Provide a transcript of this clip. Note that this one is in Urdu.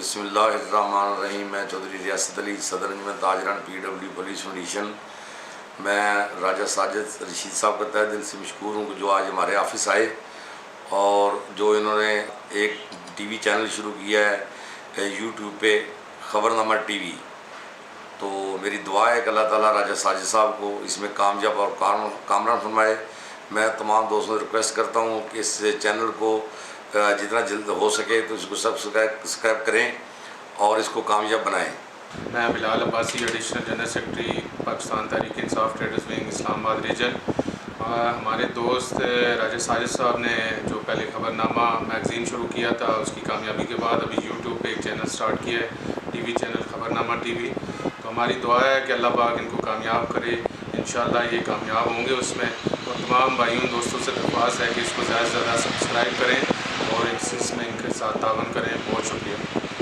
بسم اللہ الرحمن الرحیم. میں چودھری ریاست علی صدر انجمن تاجران PW پولیس فاؤنڈیشن. میں راجہ ساجد رشید صاحب کا تہ دل سے مشکور ہوں کہ جو آج ہمارے آفس آئے اور جو انہوں نے ایک TV چینل شروع کیا ہے YouTube پہ، خبرنامہ TV. تو میری دعا ہے کہ اللہ تعالیٰ راجہ ساجد صاحب کو اس میں کامیاب اور کامران فرمائے. میں تمام دوستوں سے ریکویسٹ کرتا ہوں کہ اس چینل کو جتنا جلد ہو سکے تو اس کو سبسکرائب کریں اور اس کو کامیاب بنائیں. میں Bilal Abbasi, additional general secretary Pakistan Tehreek Insaf traders wing اسلام آباد ریجن. ہمارے دوست راجہ ساجد صاحب نے جو پہلے خبرنامہ میگزین شروع کیا تھا، اس کی کامیابی کے بعد ابھی YouTube پہ ایک چینل سٹارٹ کیا ہے، TV چینل خبرنامہ TV. تو ہماری دعا ہے کہ اللہ پاک ان کو کامیاب کرے. انشاءاللہ یہ کامیاب ہوں گے اس میں. اور تمام بھائیوں دوستوں سے درخواست ہے کہ اس کو زیادہ سے زیادہ سبسکرائب کریں اور اس میں ان کے ساتھ تعاون کریں. بہت شکریہ.